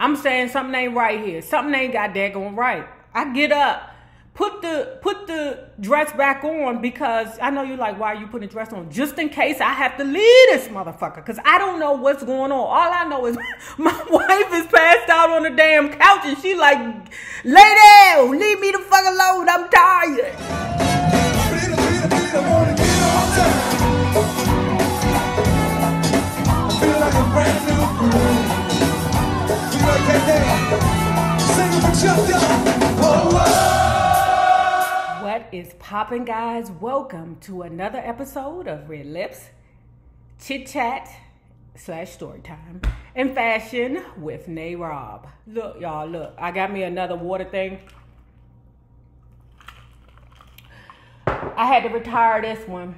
I'm saying something ain't right here. Something ain't got daggone right. I get up, put the dress back on, because I know you're like, why are you putting the dress on? Just in case I have to leave this motherfucker, because I don't know what's going on. All I know is my wife is passed out on the damn couch, and she like, lay down, leave me the fuck alone, I'm tired. What is poppin', guys? Welcome to another episode of Red Lips, Chit Chat / Storytime in fashion with NayRob. Look, y'all, look. I got me another water thing. I had to retire this one.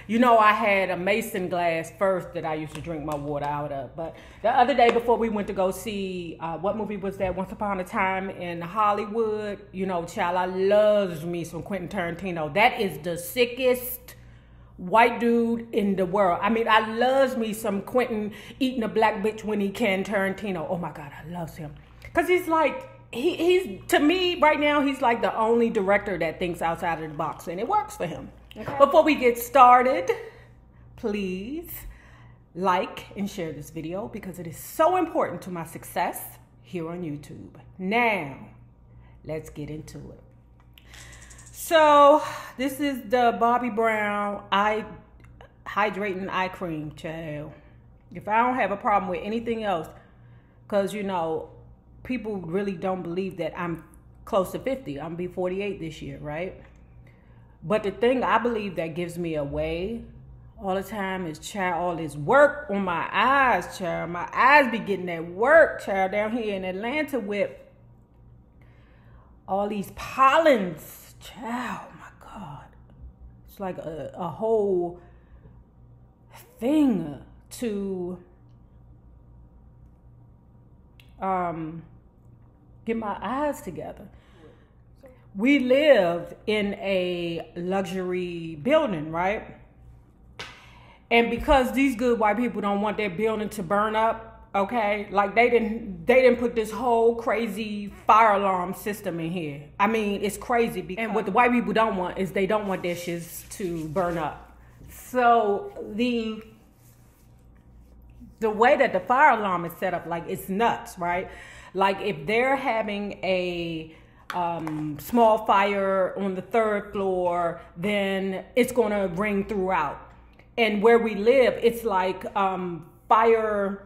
You know, I had a mason glass first that I used to drink my water out of. But the other day before we went to go see, what movie was that? Once Upon a Time in Hollywood. You know, child, I loves me some Quentin Tarantino. That is the sickest white dude in the world. I mean, I loves me some Quentin eating a black bitch when he can Tarantino. Oh my God, I loves him. Because he's like, he's, to me right now, he's like the only director that thinks outside of the box. And it works for him. Okay. Before we get started, please like and share this video because it is so important to my success here on YouTube. Now, let's get into it. So, this is the Bobbi Brown Hydrating Eye Cream, child. If I don't have a problem with anything else, because, you know, people really don't believe that I'm close to 50. I'm gonna be 48 this year, right? But the thing I believe that gives me away all the time is, child, all this work on my eyes, child. My eyes be getting that work, child, down here in Atlanta with all these pollens, child. Oh my God. It's like a whole thing to get my eyes together. We live in a luxury building, right? And because these good white people don't want their building to burn up, okay? Like they didn't put this whole crazy fire alarm system in here. I mean, it's crazy. And what the white people don't want is they don't want their shits to burn up. So the way that the fire alarm is set up, like, it's nuts, right? Like if they're having a small fire on the 3rd floor, then it's going to ring throughout. And where we live, it's like fire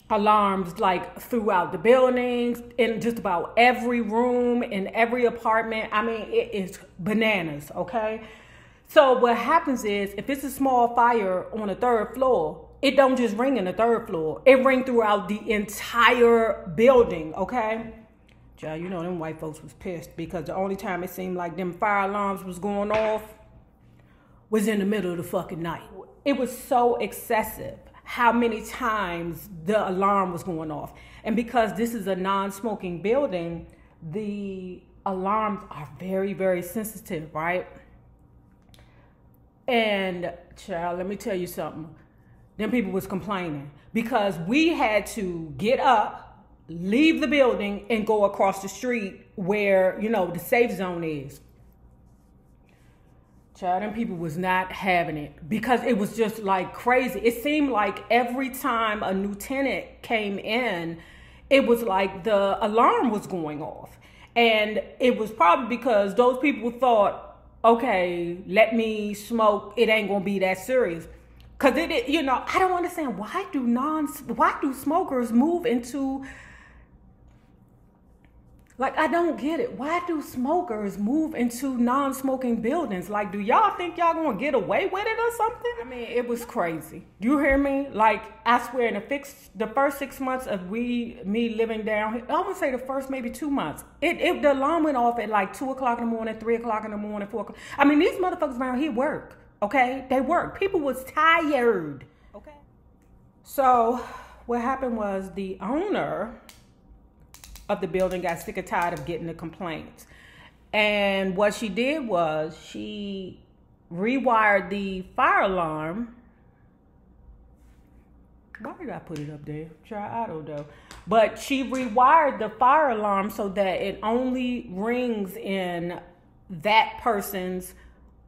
alarms like throughout the buildings, in just about every room, in every apartment. I mean, it is bananas, okay? So what happens is, if it's a small fire on the 3rd floor, it don't just ring in the 3rd floor. It ring throughout the entire building, okay? Child, you know them white folks was pissed because the only time it seemed like them fire alarms was going off was in the middle of the fucking night. It was so excessive how many times the alarm was going off. And because this is a non-smoking building, the alarms are very, very sensitive, right? And child, let me tell you something. Them people was complaining because we had to get up, leave the building, and go across the street where, you know, the safe zone is. Child, them people was not having it because it was just like crazy. It seemed like every time a new tenant came in, it was like the alarm was going off. And it was probably because those people thought, okay, let me smoke. It ain't gonna be that serious. Cause it, you know, I don't understand, why do smokers move into, like, I don't get it. Why do smokers move into non-smoking buildings? Like, do y'all think y'all gonna get away with it or something? I mean, it was crazy. You hear me? Like, I swear, in the first 6 months of me living down here, I would say the first maybe 2 months, the alarm went off at like 2 o'clock in the morning, 3 o'clock in the morning, 4 o'clock. I mean, these motherfuckers around here work, okay? They work. People was tired, okay? So what happened was the owner of the building got sick and tired of getting the complaints. And what she did was she rewired the fire alarm Why did I put it up there? Try I don't know. But she rewired the fire alarm so that it only rings in that person's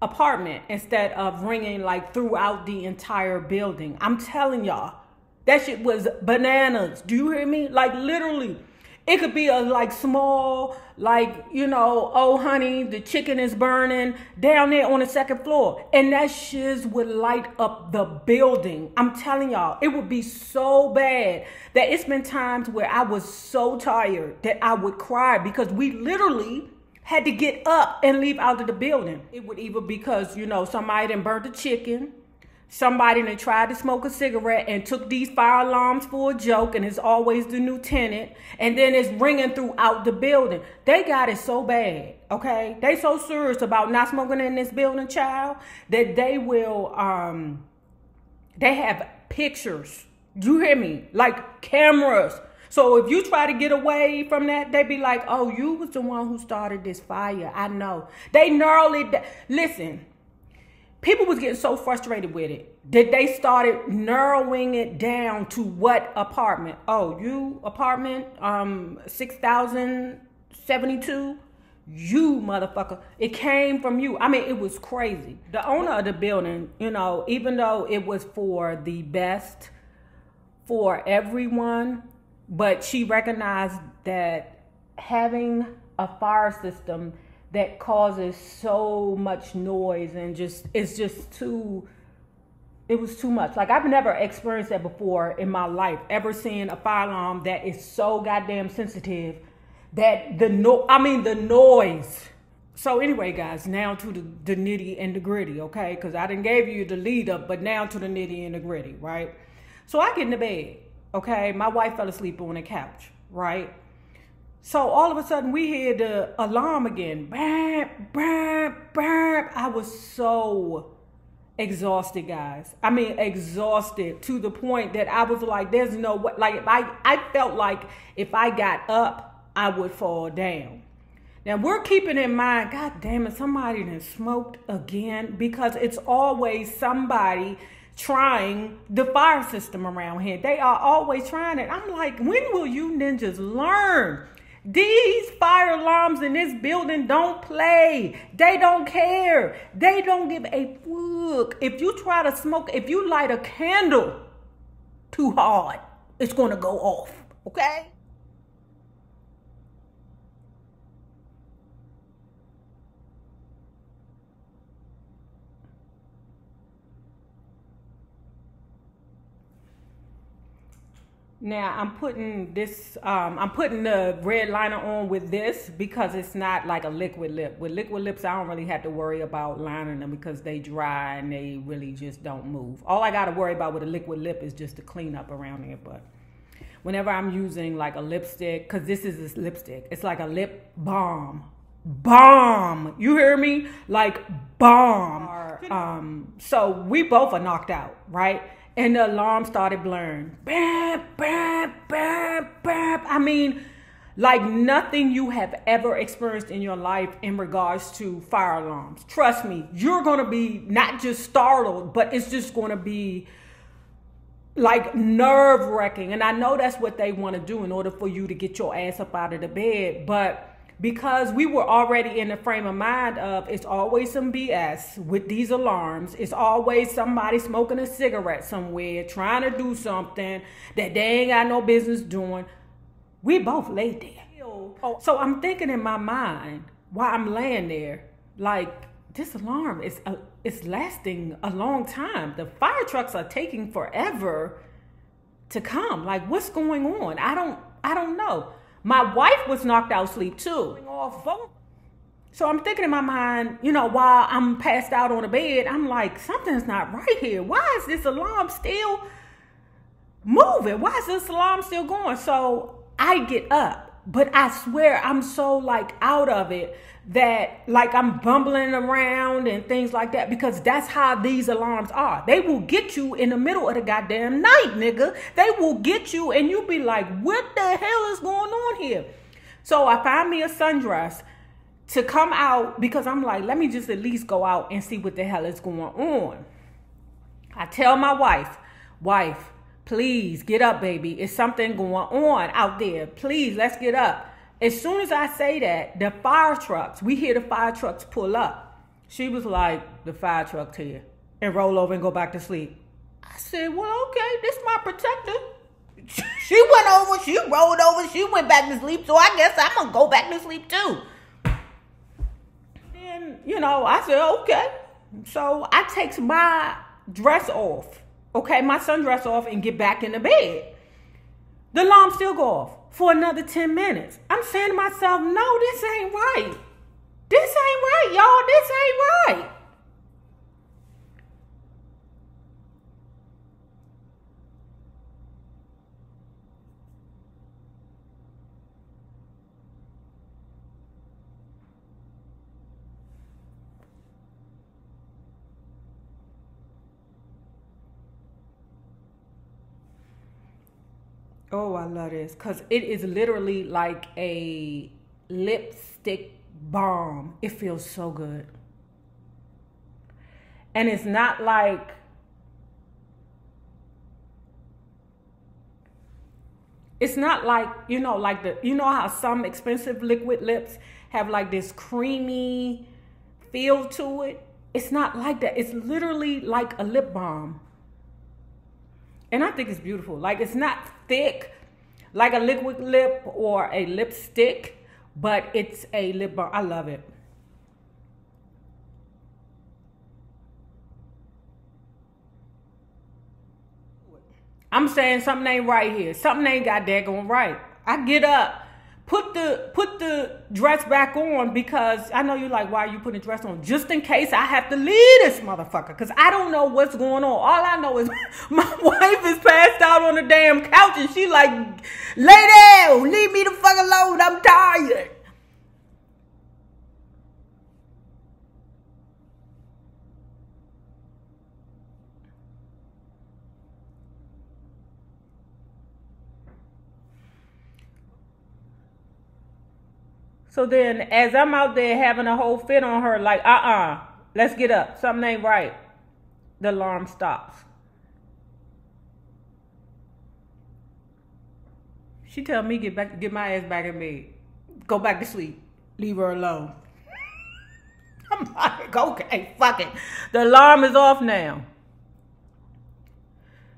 apartment instead of ringing like throughout the entire building. I'm telling y'all, that shit was bananas. Do you hear me? Like literally. It could be a like small, like, you know, oh honey, the chicken is burning down there on the second floor. And that shiz would light up the building. I'm telling y'all, it would be so bad that it's been times where I was so tired that I would cry because we literally had to get up and leave out of the building. It would either because, you know, somebody done burnt the chicken. Somebody that tried to smoke a cigarette and took these fire alarms for a joke, and it's always the new tenant, and then it's ringing throughout the building. They got it so bad, okay? They so serious about not smoking in this building, child, that they will, they have pictures. Do you hear me? Like cameras. So if you try to get away from that, they be like, oh, you was the one who started this fire. I know. They narrowly, listen. People was getting so frustrated with it that they started narrowing it down to what apartment. Oh, you apartment 6072? You motherfucker. It came from you. I mean, it was crazy. The owner of the building, you know, even though it was for the best for everyone, but she recognized that having a fire system that causes so much noise and just, it's just too, it was too much. Like I've never experienced that before in my life, ever seeing a fire alarm that is so goddamn sensitive that the noise. So anyway, guys, now to the nitty and the gritty, okay? Because I done gave you the lead up, but now to the nitty and the gritty, right? So I get in the bed, okay? My wife fell asleep on the couch, right? So all of a sudden we hear the alarm again. Bam, bam, bam. I was so exhausted, guys. I mean, exhausted to the point that I was like, there's no way. Like if I felt like if I got up, I would fall down. Now we're keeping in mind, God damn it, somebody done smoked again, because it's always somebody trying the fire system around here. They are always trying it. I'm like, when will you ninjas learn? These fire alarms in this building don't play. They don't care. They don't give a fuck. If you try to smoke, if you light a candle too hard, it's going to go off, okay? Now I'm putting this, I'm putting the red liner on with this because it's not like a liquid lip. With liquid lips, I don't really have to worry about lining them because they dry and they really just don't move. All I got to worry about with a liquid lip is just the cleanup around here. But whenever I'm using like a lipstick, because this is this lipstick, it's like a lip balm. Bomb. You hear me? Like bomb. So we both are knocked out, right? And the alarm started blaring. Bam, bam, bam, bam. I mean, like nothing you have ever experienced in your life in regards to fire alarms. Trust me, you're going to be not just startled, but it's just going to be like nerve-wracking. And I know that's what they want to do in order for you to get your ass up out of the bed. But because we were already in the frame of mind of it's always some BS with these alarms. It's always somebody smoking a cigarette somewhere, trying to do something that they ain't got no business doing. We both laid there. So I'm thinking in my mind while I'm laying there, like this alarm is it's lasting a long time. The fire trucks are taking forever to come. Like what's going on? I don't know. My wife was knocked out asleep too. So I'm thinking in my mind, you know, while I'm passed out on the bed, I'm like, something's not right here. Why is this alarm still moving? Why is this alarm still going? So I get up, but I swear I'm so like out of it that like I'm bumbling around and things like that, because that's how these alarms are. They will get you in the middle of the goddamn night, nigga. They will get you and you'll be like, what the hell is going on here? So I find me a sundress to come out because I'm like, let me just at least go out and see what the hell is going on. I tell my wife, Please get up, baby. It's something going on out there. Please, let's get up. As soon as I say that, the fire trucks, we hear the fire trucks pull up. She was like, the fire truck's here. And roll over and go back to sleep. I said, well, okay, this is my protector. She went over, she rolled over, she went back to sleep. So I guess I'm going to go back to sleep too. And, you know, I said, okay. So I takes my dress off. Okay, my sundress off and get back in the bed. The alarm still go off for another 10 minutes. I'm saying to myself, no, this ain't right. This ain't right, y'all. This ain't right. Oh, I love this because it is literally like a lipstick balm. It feels so good. And it's not like, you know, like you know how some expensive liquid lips have like this creamy feel to it? It's not like that. It's literally like a lip balm. And I think it's beautiful. Like, it's not thick like a liquid lip or a lipstick, but it's a lip balm. I love it. I'm saying something ain't right here. Something ain't got daggone right. I get up, put the dress back on because I know you're like, why are you putting the dress on? Just in case I have to leave this motherfucker because I don't know what's going on. All I know is my wife is passed out on the damn couch and she like, lay down, leave me the fuck alone, I'm tired. So then as I'm out there having a whole fit on her, like, let's get up. Something ain't right. The alarm stops. She tell me get my ass back in bed. Go back to sleep. Leave her alone. I'm like, okay, fuck it. The alarm is off now.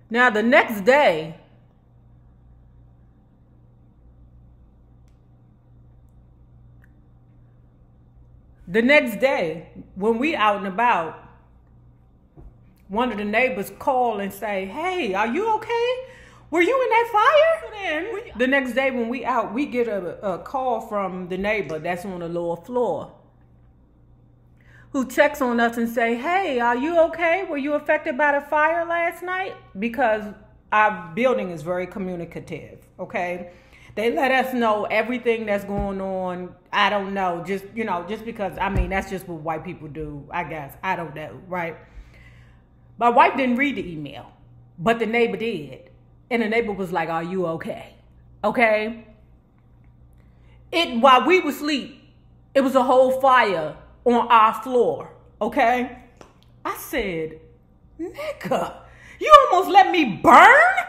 Now the next day, when we out and about, one of the neighbors call and say, hey, are you okay? Were you in that fire? Then the next day when we out, we get a call from the neighbor that's on the lower floor who checks on us and say, hey, are you okay? Were you affected by the fire last night? Because our building is very communicative, okay? They let us know everything that's going on. I don't know, just because, I mean, that's just what white people do, I guess. I don't know, right? My wife didn't read the email, but the neighbor did. And the neighbor was like, are you okay? Okay? While we were asleep, it was a whole fire on our floor, okay? I said, nigga, you almost let me burn?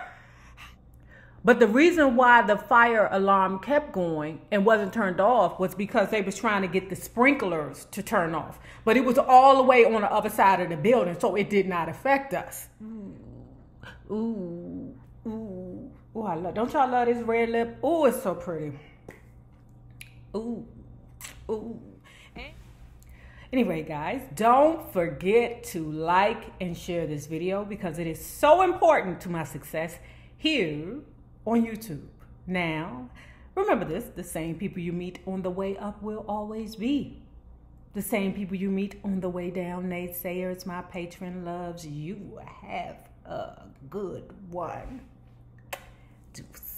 But the reason why the fire alarm kept going and wasn't turned off was because they was trying to get the sprinklers to turn off. But it was all the way on the other side of the building, so it did not affect us. Ooh, ooh, ooh, don't y'all love this red lip? Ooh, it's so pretty. Ooh, ooh. Anyway, guys, don't forget to like and share this video because it is so important to my success here on YouTube. Now, remember this, the same people you meet on the way up will always be the same people you meet on the way down. Naysayers, my patron loves you. Have a good one. Deuce.